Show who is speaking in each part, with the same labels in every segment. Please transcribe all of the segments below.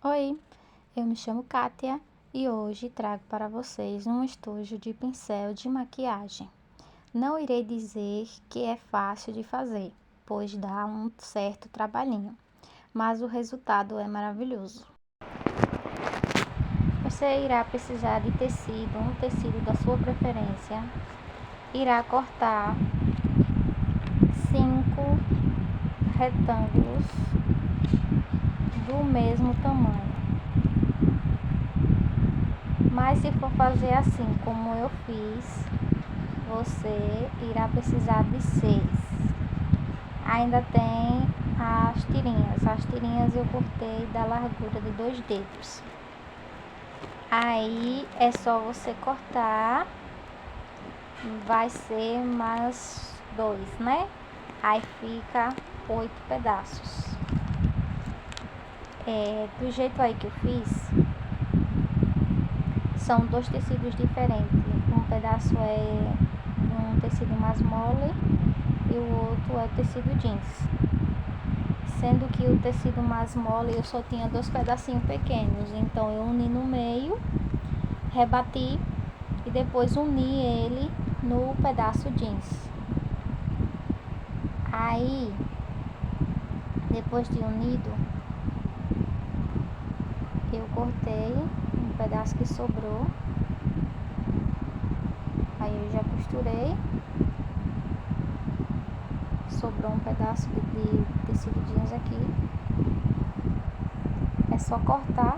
Speaker 1: Oi, eu me chamo Kátia e hoje trago para vocês um estojo de pincel de maquiagem. Não irei dizer que é fácil de fazer, pois dá um certo trabalhinho, mas o resultado é maravilhoso. Você irá precisar de tecido, um tecido da sua preferência. Irá cortar 5 retângulos do mesmo tamanho. Mas se for fazer assim como eu fiz, você irá precisar de 6. Ainda tem as tirinhas. As tirinhas eu cortei da largura de 2 dedos. Aí é só você cortar. Vai ser mais 2, né? Aí fica 8 pedaços. Do jeito aí que eu fiz, são 2 tecidos diferentes. Um pedaço é um tecido mais mole e o outro é o tecido jeans. Sendo que o tecido mais mole eu só tinha 2 pedacinhos pequenos, então eu uni no meio, rebati e depois uni ele no pedaço jeans. Aí, depois de unido, eu cortei um pedaço que sobrou. Aí eu já costurei. Sobrou um pedaço de tecido jeans aqui. É só cortar.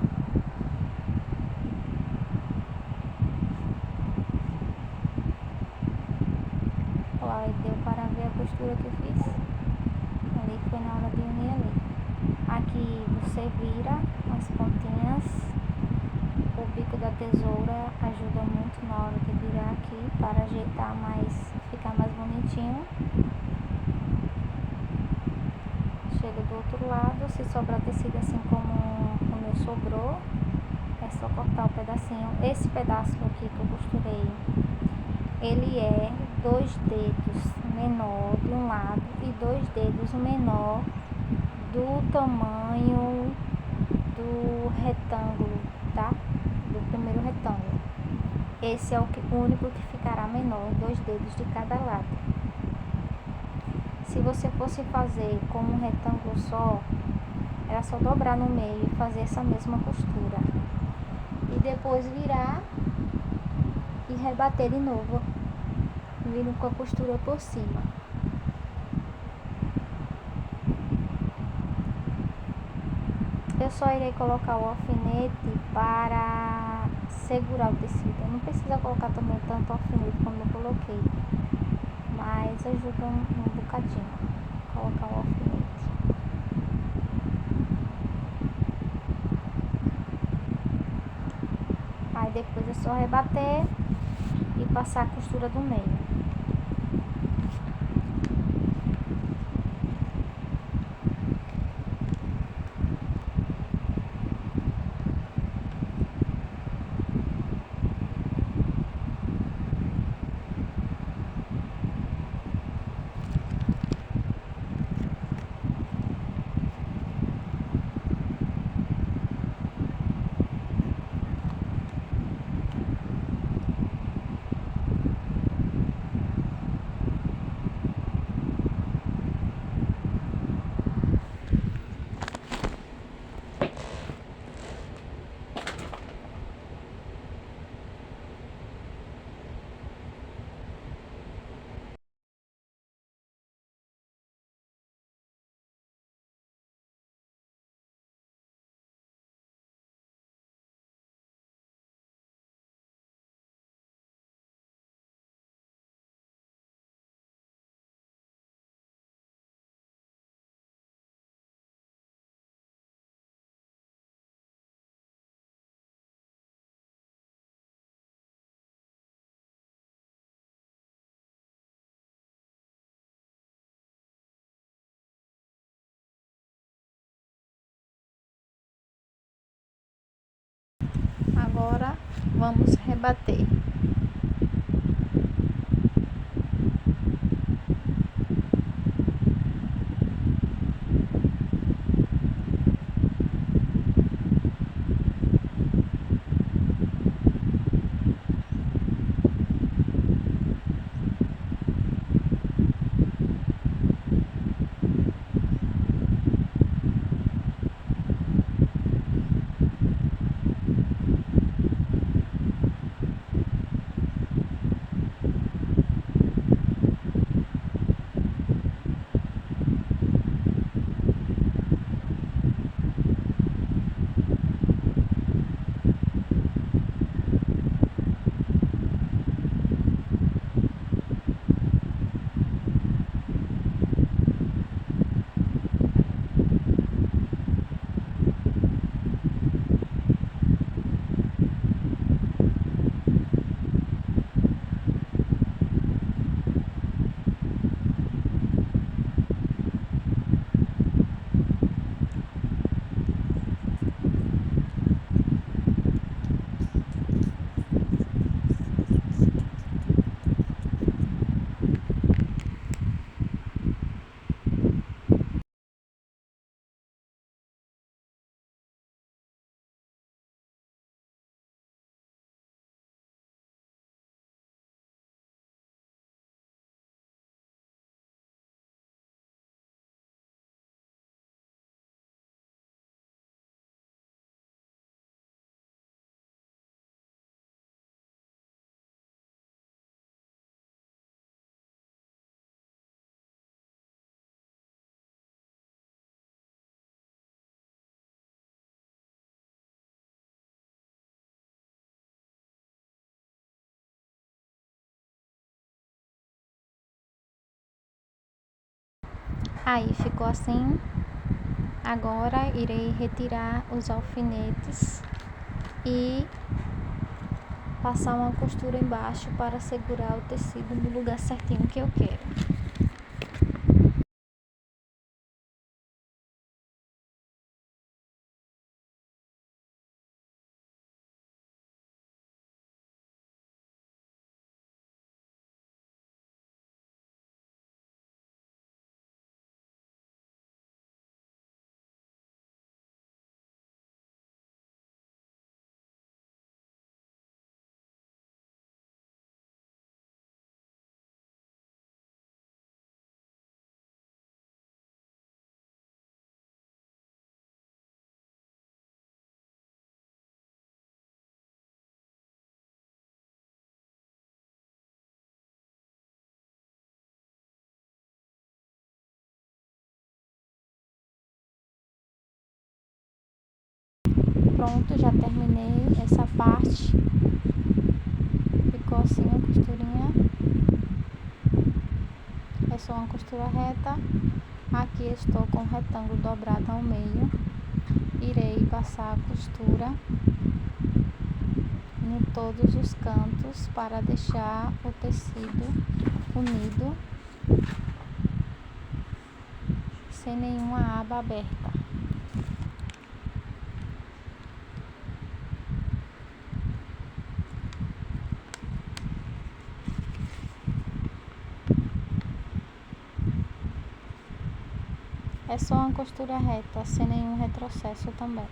Speaker 1: Olha, deu para ver a costura que eu fiz. Ali foi na hora de unir ali. Aqui você vira as pontinhas. O bico da tesoura ajuda muito na hora de virar aqui para ajeitar mais, ficar mais bonitinho. Chega do outro lado, se sobrar tecido assim como o meu sobrou, é só cortar o pedacinho. Esse pedaço aqui que eu costurei, ele é 2 dedos menor de um lado e 2 dedos menor do tamanho do retângulo, tá? Do primeiro retângulo. Esse é o único que ficará menor, 2 dedos de cada lado. Se você fosse fazer com um retângulo só, era só dobrar no meio e fazer essa mesma costura. E depois virar e rebater de novo, vindo com a costura por cima. Eu só irei colocar o alfinete para segurar o tecido. Não precisa colocar também tanto alfinete como eu coloquei, mas ajuda um bocadinho colocar o alfinete. Aí depois é só rebater e passar a costura do meio. Agora vamos rebater. Aí ficou assim. Agora irei retirar os alfinetes e passar uma costura embaixo para segurar o tecido no lugar certinho que eu quero. Pronto, já terminei essa parte. Ficou assim a costurinha. É só uma costura reta. Aqui estou com o retângulo dobrado ao meio. Irei passar a costura em todos os cantos para deixar o tecido unido, sem nenhuma aba aberta. É só uma costura reta, sem nenhum retrocesso também.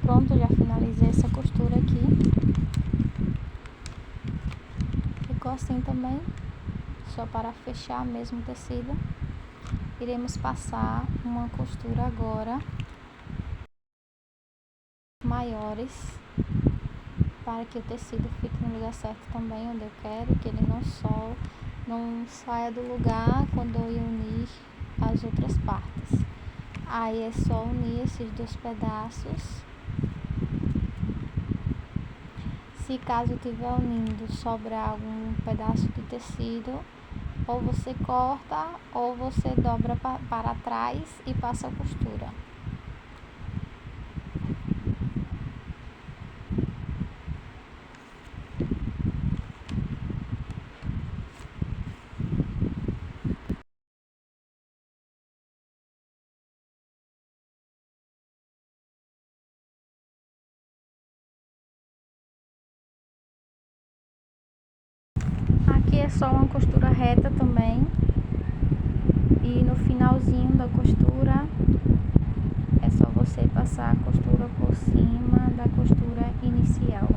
Speaker 1: Pronto, já finalizei essa costura aqui. Ficou assim também, só para fechar mesmo o tecido. Iremos passar uma costura agora maiores, para que o tecido fique no lugar certo também, onde eu quero, que ele não saia do lugar quando eu unir as outras partes. Aí é só unir esses dois pedaços. Se caso tiver unindo sobrar algum pedaço de tecido, ou você corta ou você dobra para trás e passa a costura. Aqui é só uma costura reta também. E no finalzinho da costura é só você passar a costura por cima da costura inicial.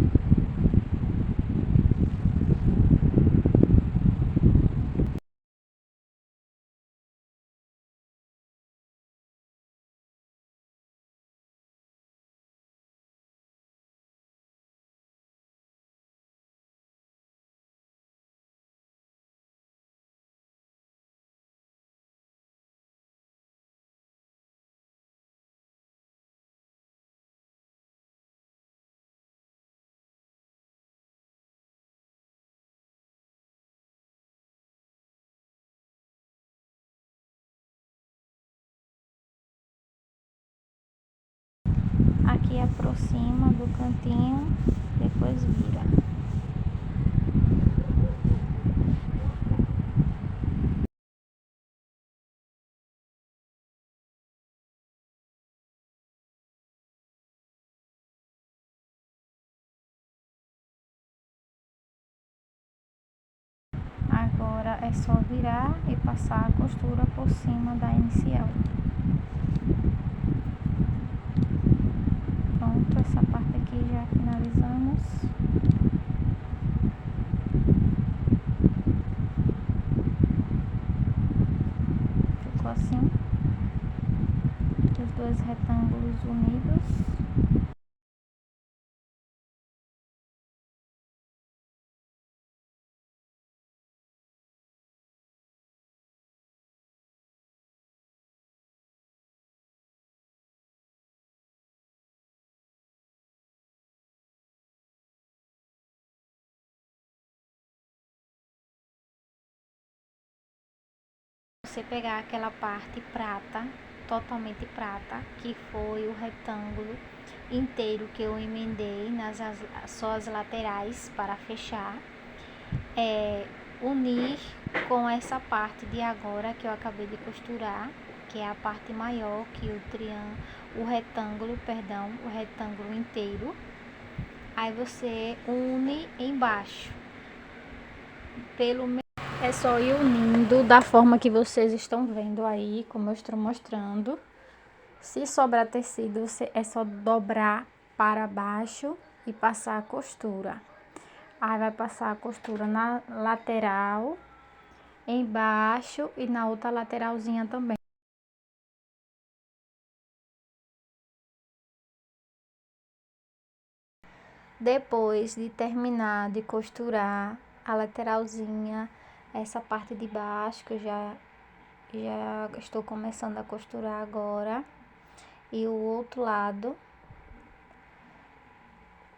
Speaker 1: Aqui aproxima do cantinho, depois vira. Agora é só virar e passar a costura por cima da inicial. Pronto, essa parte aqui aqui já finalizamos. Ficou assim, os dois retângulos unidos. Você pegar aquela parte prata, totalmente prata, que foi o retângulo inteiro que eu emendei nas só as laterais para fechar, unir com essa parte de agora que eu acabei de costurar, que é a parte maior que o retângulo inteiro. Aí você une embaixo pelo é só ir unindo da forma que vocês estão vendo aí, como eu estou mostrando. Se sobrar tecido, é só dobrar para baixo e passar a costura. Aí vai passar a costura na lateral, embaixo e na outra lateralzinha também. Depois de terminar de costurar a lateralzinha, essa parte de baixo que eu já estou começando a costurar agora, e o outro lado.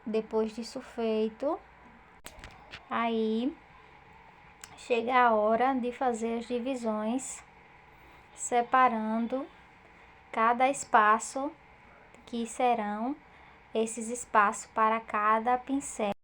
Speaker 1: Depois disso feito, aí chega a hora de fazer as divisões, separando cada espaço, que serão esses espaços para cada pincel.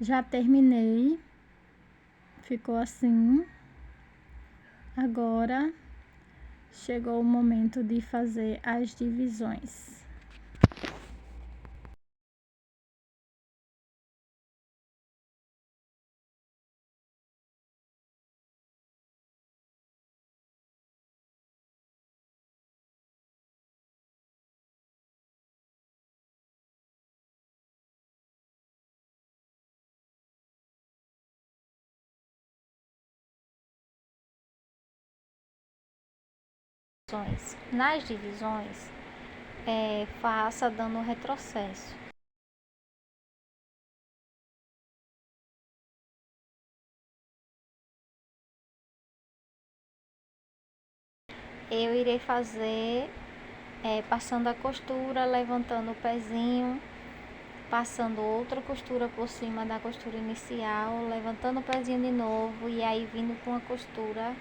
Speaker 1: Já terminei, ficou assim. Agora chegou o momento de fazer as divisões. Nas divisões, faça dando retrocesso. Eu irei fazer passando a costura, levantando o pezinho, passando outra costura por cima da costura inicial, levantando o pezinho de novo e aí vindo com a costura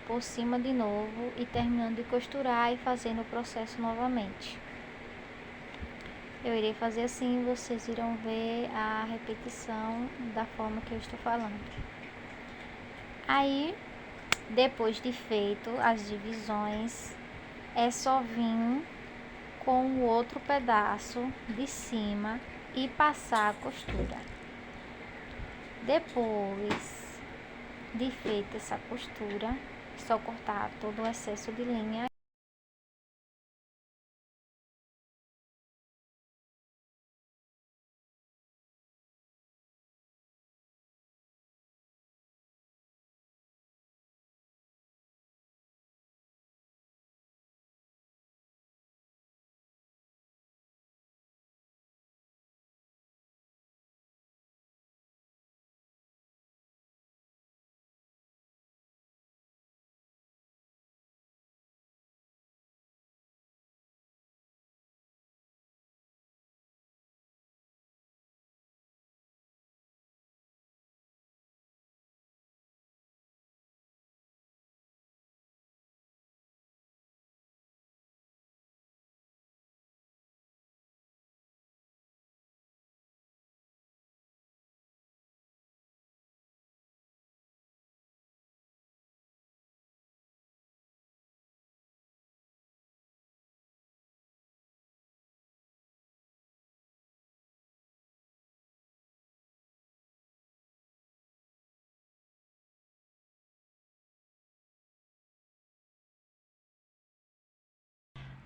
Speaker 1: por cima de novo e terminando de costurar e fazendo o processo novamente. Eu irei fazer assim, vocês irão ver a repetição da forma que eu estou falando. Aí, depois de feito as divisões, é só vir com o outro pedaço de cima e passar a costura. Depois de feita essa costura, é só cortar todo o excesso de linha.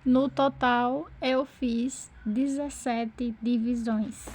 Speaker 2: No total, eu fiz 17 divisões.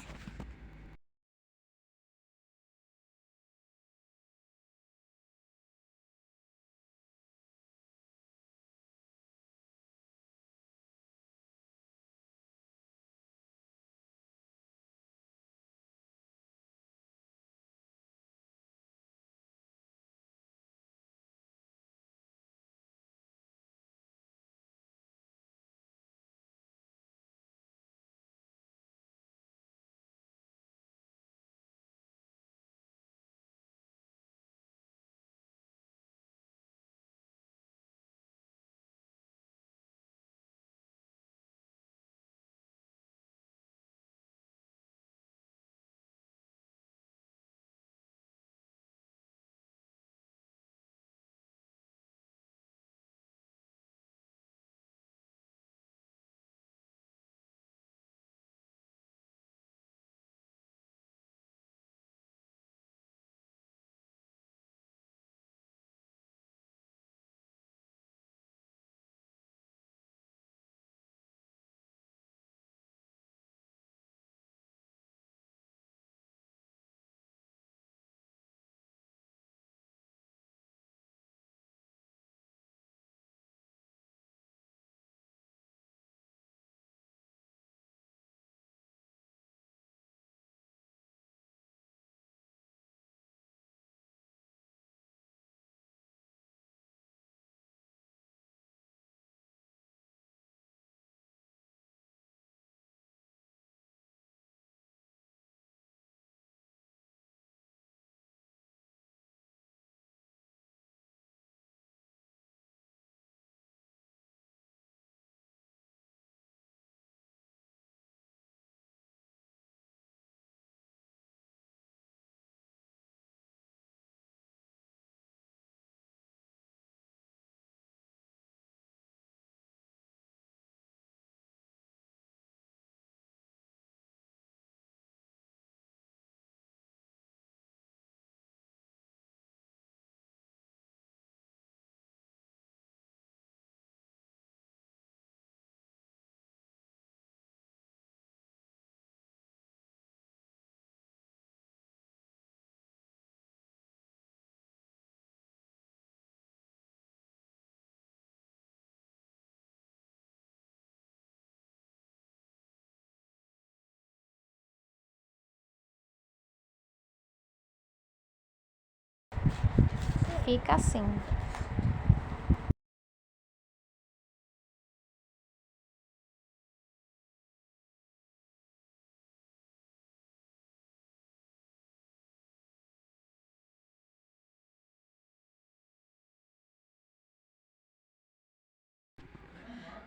Speaker 1: Fica assim.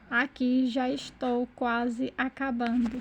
Speaker 2: Aqui já estou quase acabando.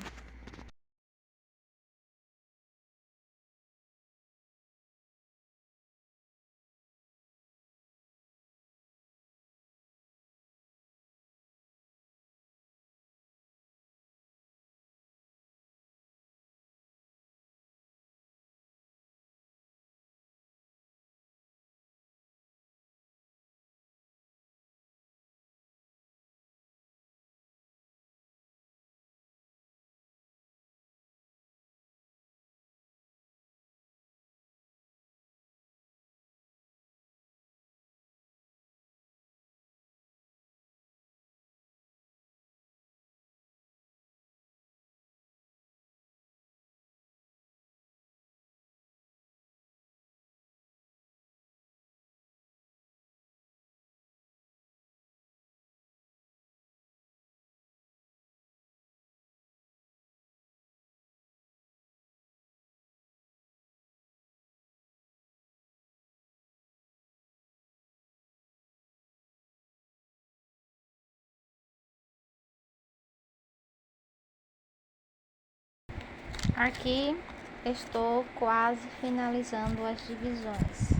Speaker 1: Aqui estou quase finalizando as divisões.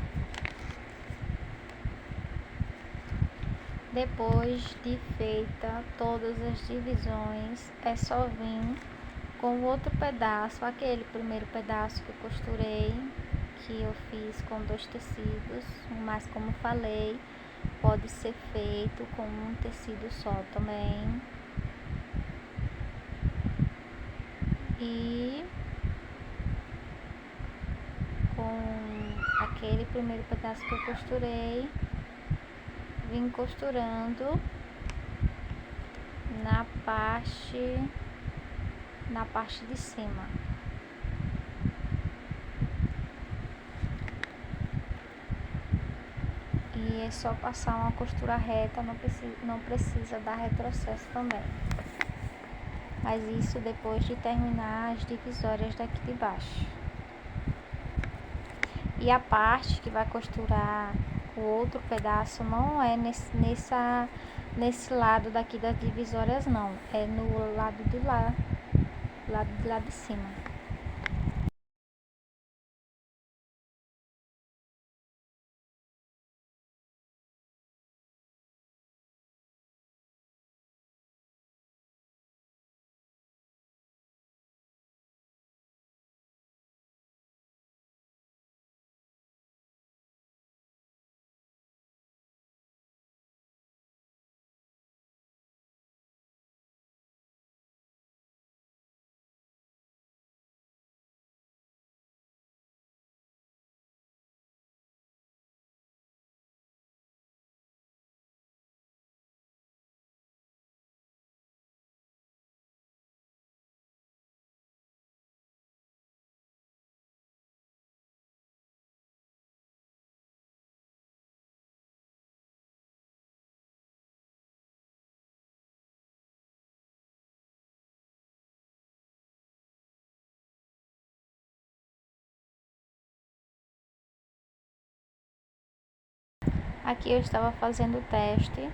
Speaker 1: Depois de feita todas as divisões, é só vir com o outro pedaço, aquele primeiro pedaço que eu costurei, que eu fiz com 2 tecidos, mas como falei, pode ser feito com um tecido só também. E com aquele primeiro pedaço que eu costurei, vim costurando na parte de cima. E é só passar uma costura reta, não precisa dar retrocesso também. Mas isso depois de terminar as divisórias daqui de baixo. E a parte que vai costurar o outro pedaço não é nesse lado daqui das divisórias, não. É no lado de lá de cima. Aqui eu estava fazendo o teste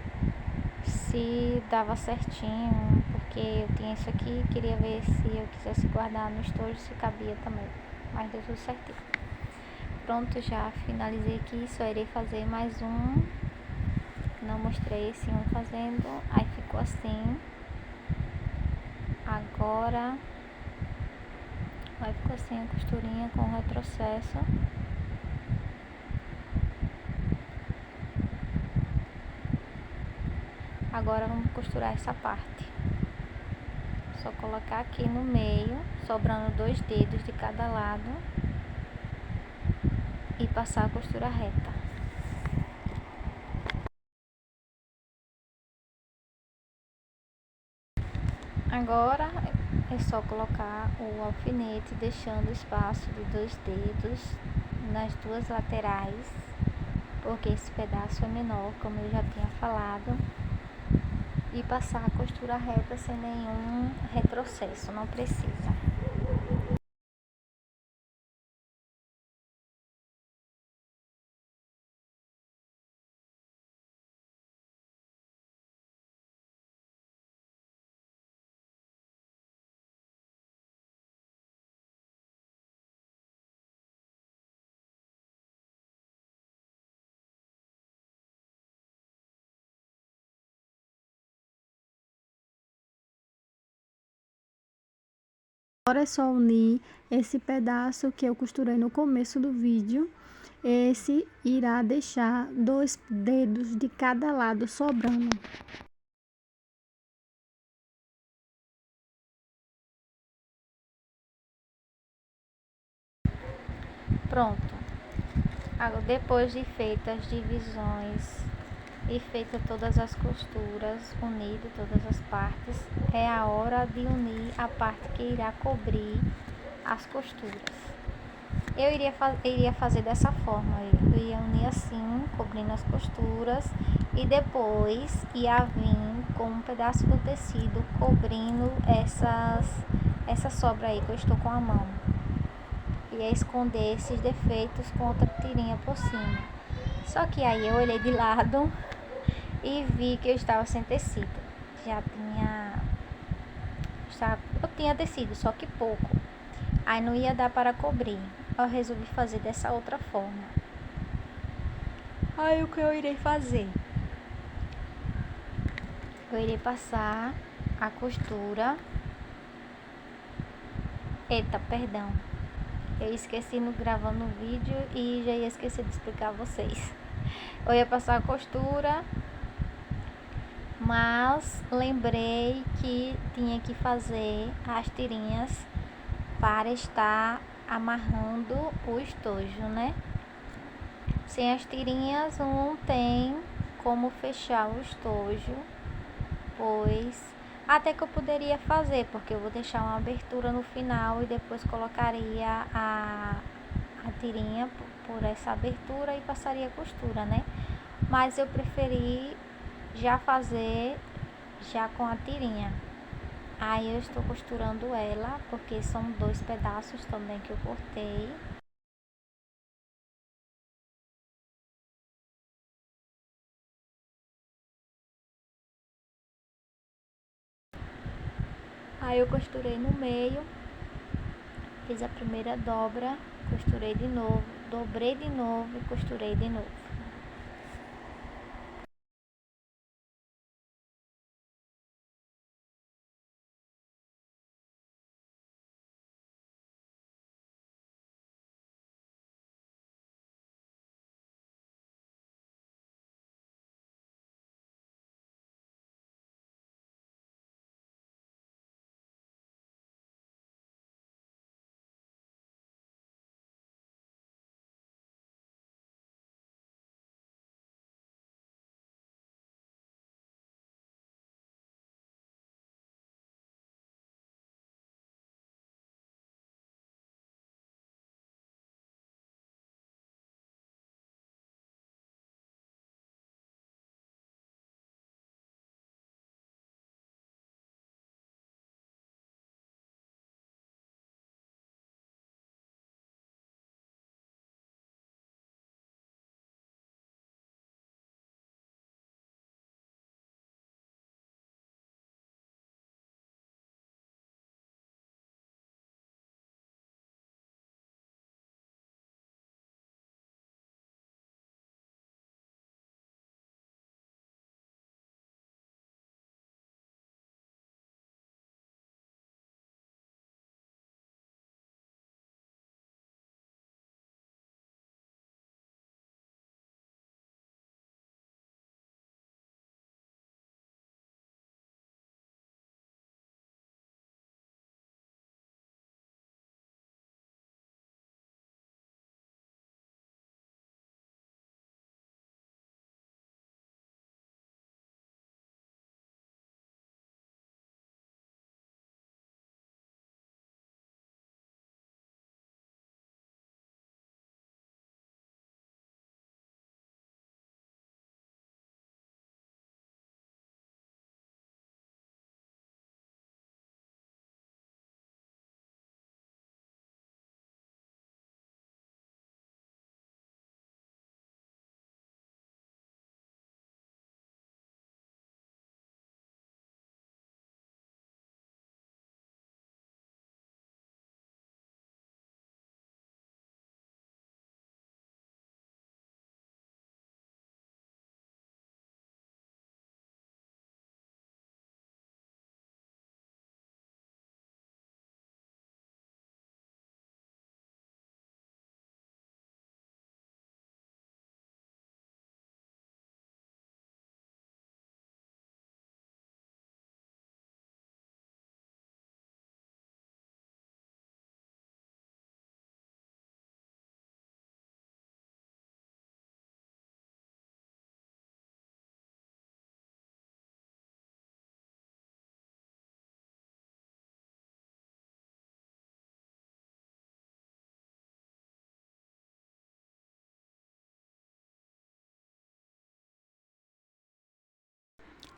Speaker 1: se dava certinho, porque eu tinha isso aqui e queria ver se eu quisesse guardar no estojo se cabia também, mas deu tudo certinho. Pronto, já finalizei aqui, só irei fazer mais um. Não mostrei esse um fazendo, aí ficou assim. Agora vai ficar assim a costurinha com retrocesso. Agora vamos costurar essa parte. Só colocar aqui no meio, sobrando 2 dedos de cada lado e passar a costura reta. Agora é só colocar o alfinete, deixando espaço de 2 dedos nas 2 laterais, porque esse pedaço é menor, como eu já tinha falado, e passar a costura reta sem nenhum retrocesso, não precisa.
Speaker 2: Agora é só unir esse pedaço que eu costurei no começo do vídeo. Esse irá deixar 2 dedos de cada lado sobrando.
Speaker 1: Pronto. Agora, depois de feitas as divisões e feita todas as costuras, unido todas as partes, é a hora de unir a parte que irá cobrir as costuras. Eu iria fazer dessa forma, eu ia unir assim, cobrindo as costuras, e depois ia vir com um pedaço do tecido cobrindo essa sobra aí que eu estou com a mão. Ia esconder esses defeitos com outra tirinha por cima. Só que aí eu olhei de lado e vi que eu estava sem tecido. Eu tinha tecido, só que pouco. Aí não ia dar para cobrir. Eu resolvi fazer dessa outra forma. Aí o que eu irei fazer? Eu irei passar a costura. Eita, perdão. Eu esqueci gravando o vídeo e já ia esquecer de explicar a vocês. Eu ia passar a costura, mas lembrei que tinha que fazer as tirinhas para estar amarrando o estojo, né? Sem as tirinhas não tem como fechar o estojo, pois até que eu poderia fazer, porque eu vou deixar uma abertura no final e depois colocaria a tirinha por essa abertura e passaria a costura, né? Mas eu preferi já fazer já com a tirinha. Aí eu estou costurando ela, porque são 2 pedaços também que eu cortei. Aí eu costurei no meio, fiz a primeira dobra, costurei de novo, dobrei de novo e costurei de novo.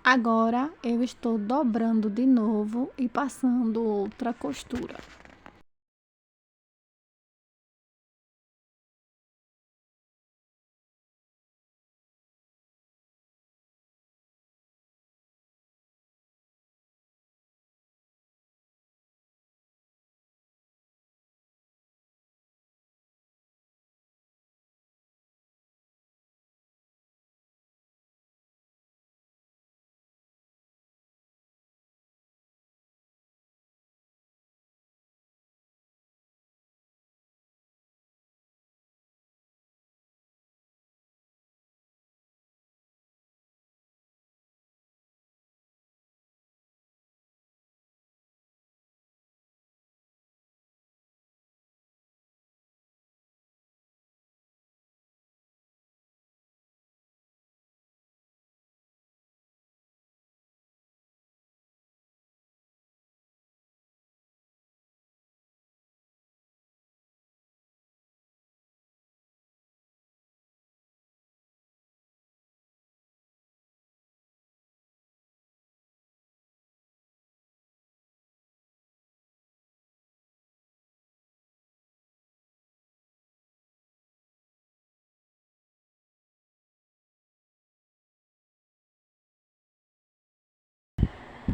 Speaker 2: Agora eu estou dobrando de novo e passando outra costura.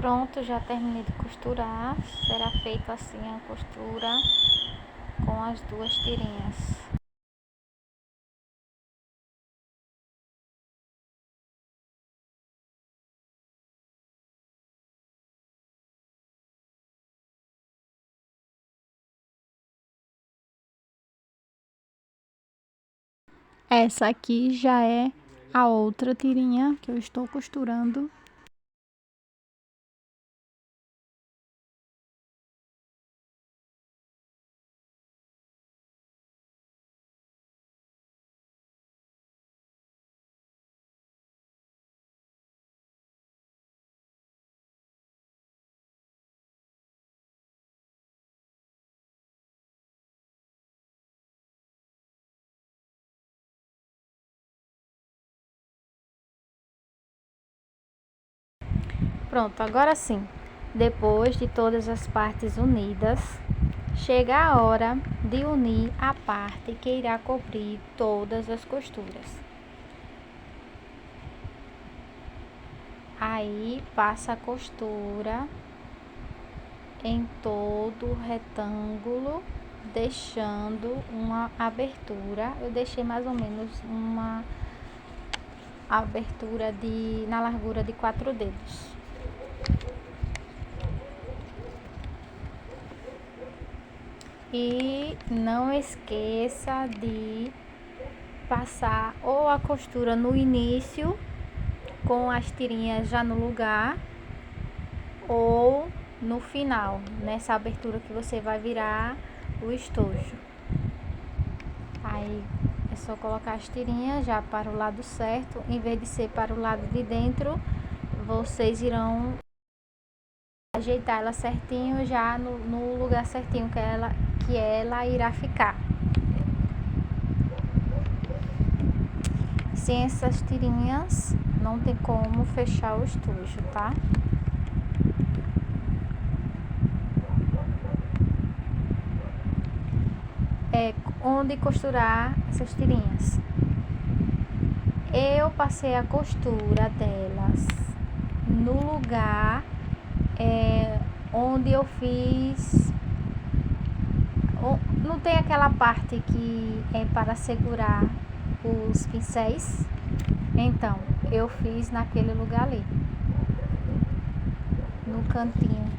Speaker 1: Pronto, já terminei de costurar. Será feita assim a costura com as duas tirinhas.
Speaker 2: Essa aqui já é a outra tirinha que eu estou costurando.
Speaker 1: Pronto, agora sim. Depois de todas as partes unidas, chega a hora de unir a parte que irá cobrir todas as costuras. Aí passa a costura em todo o retângulo, deixando uma abertura. Eu deixei mais ou menos uma abertura na largura de 4 dedos. E não esqueça de passar ou a costura no início, com as tirinhas já no lugar, ou no final, nessa abertura que você vai virar o estojo. Aí é só colocar as tirinhas já para o lado certo, em vez de ser para o lado de dentro, vocês irão ajeitar ela certinho já no lugar certinho que ela irá ficar. Sem essas tirinhas não tem como fechar o estojo, tá? Onde costurar essas tirinhas? Eu passei a costura delas no lugar onde eu fiz. Não tem aquela parte que é para segurar os pincéis? Então, eu fiz naquele lugar ali, no cantinho.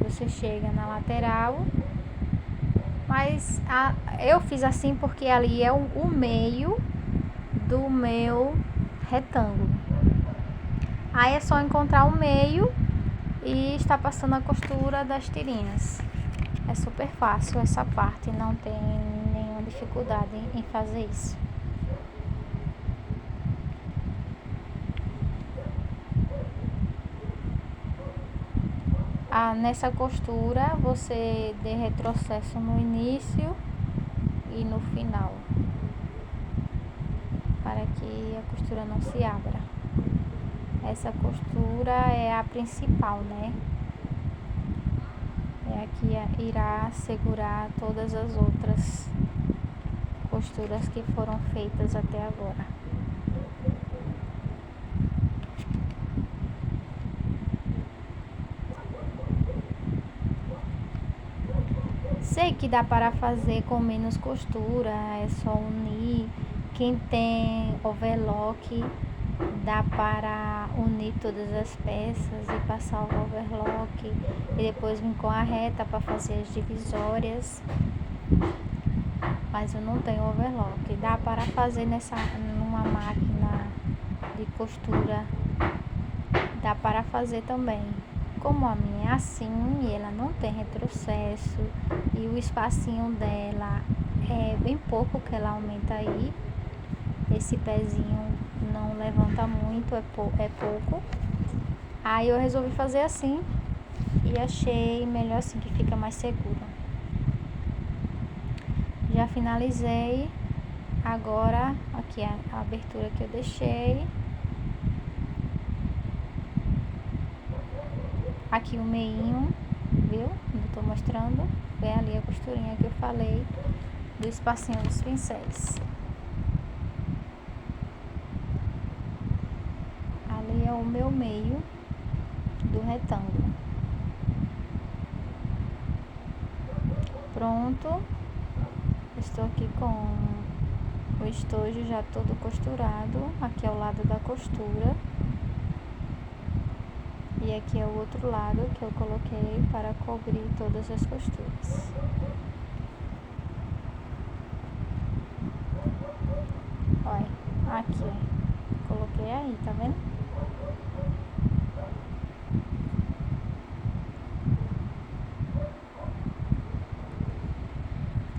Speaker 1: Você chega na lateral, mas eu fiz assim porque ali é o meio do meu retângulo. Aí é só encontrar o meio e está passando a costura das tirinhas. É super fácil essa parte, não tem nenhuma dificuldade em fazer isso. Nessa costura você dê retrocesso no início e no final, para que a costura não se abra. Essa costura é a principal, né? É a que irá segurar todas as outras costuras que foram feitas até agora. Sei que dá para fazer com menos costura, é só unir. Quem tem overlock, dá para unir todas as peças e passar o overlock e depois vir com a reta para fazer as divisórias. Mas eu não tenho overlock. Dá para fazer numa máquina de costura, dá para fazer também. Como a minha é assim e ela não tem retrocesso e o espacinho dela é bem pouco que ela aumenta aí, esse pezinho não levanta muito, é pouco. Aí eu resolvi fazer assim e achei melhor assim, que fica mais seguro. Já finalizei. Agora aqui é a abertura que eu deixei. Aqui o meinho, viu? Eu tô mostrando. Vem ali a costurinha que eu falei do espacinho dos pincéis. Ali é o meu meio. do retângulo. Pronto, estou aqui com o estojo já todo costurado, aqui é o lado da costura. E aqui é o outro lado que eu coloquei para cobrir todas as costuras. Olha, aqui, coloquei aí, tá vendo?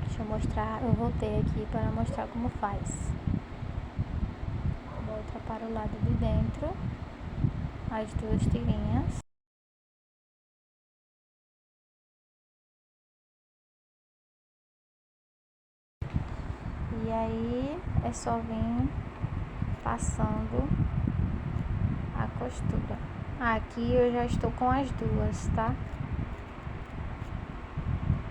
Speaker 1: Deixa eu mostrar, eu voltei aqui para mostrar como faz. Volta para o lado de dentro, as duas tirinhas. E aí é só vir passando a costura. Aqui eu já estou com as duas, tá?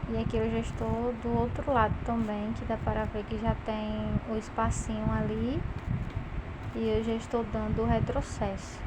Speaker 1: E aqui eu já estou do outro lado também, que dá para ver que já tem o espacinho ali. E eu já estou dando o retrocesso.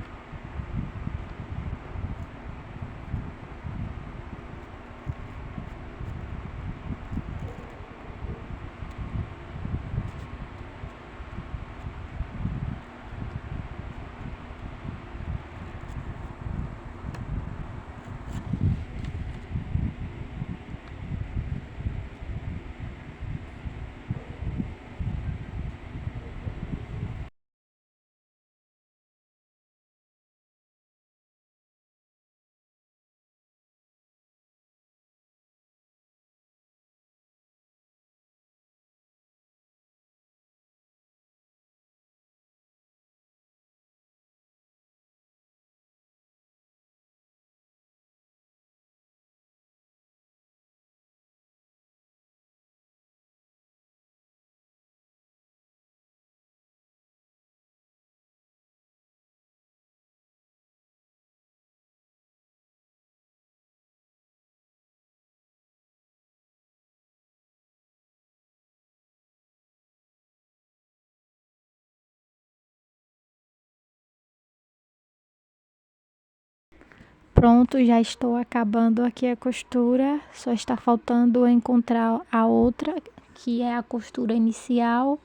Speaker 1: Pronto, já estou acabando aqui a costura, só está faltando encontrar a outra, que é a costura inicial,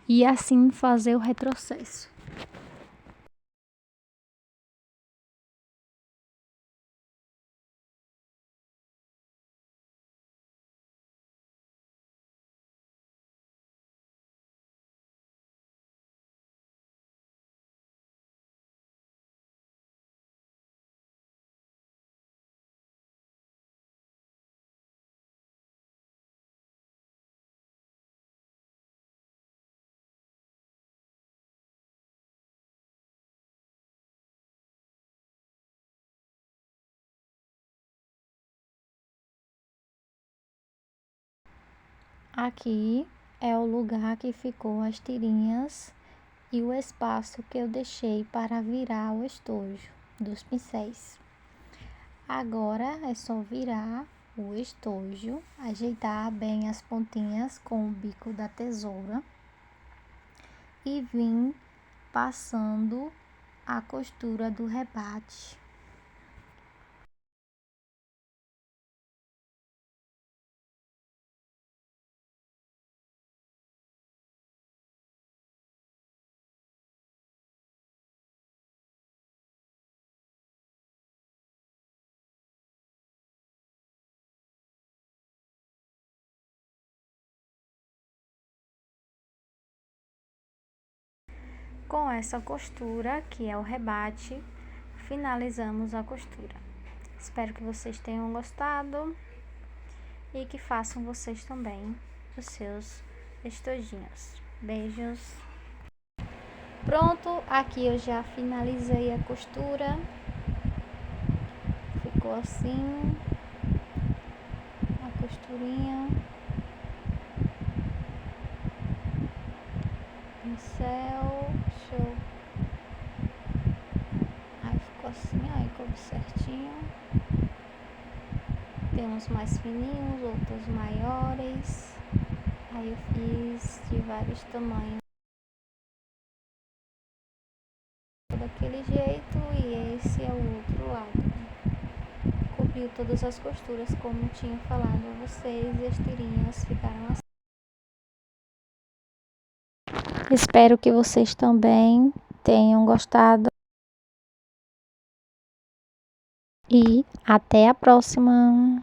Speaker 1: e assim fazer o retrocesso. Aqui é o lugar que ficou as tirinhas e o espaço que eu deixei para virar o estojo dos pincéis. Agora é só virar o estojo, ajeitar bem as pontinhas com o bico da tesoura e vir passando a costura do rebate. Com essa costura, que é o rebate, finalizamos a costura. Espero que vocês tenham gostado e que façam vocês também os seus estojinhos. Beijos! Pronto, aqui eu já finalizei a costura. Ficou assim a costurinha. Pincel, deixa eu... Aí ficou assim, aí coube certinho. Tem uns mais fininhos, outros maiores. Aí eu fiz de vários tamanhos. Daquele jeito, e esse é o outro lado. Cobriu todas as costuras, como tinha falado a vocês, e as tirinhas ficaram assim. Espero que vocês também tenham gostado. E até a próxima!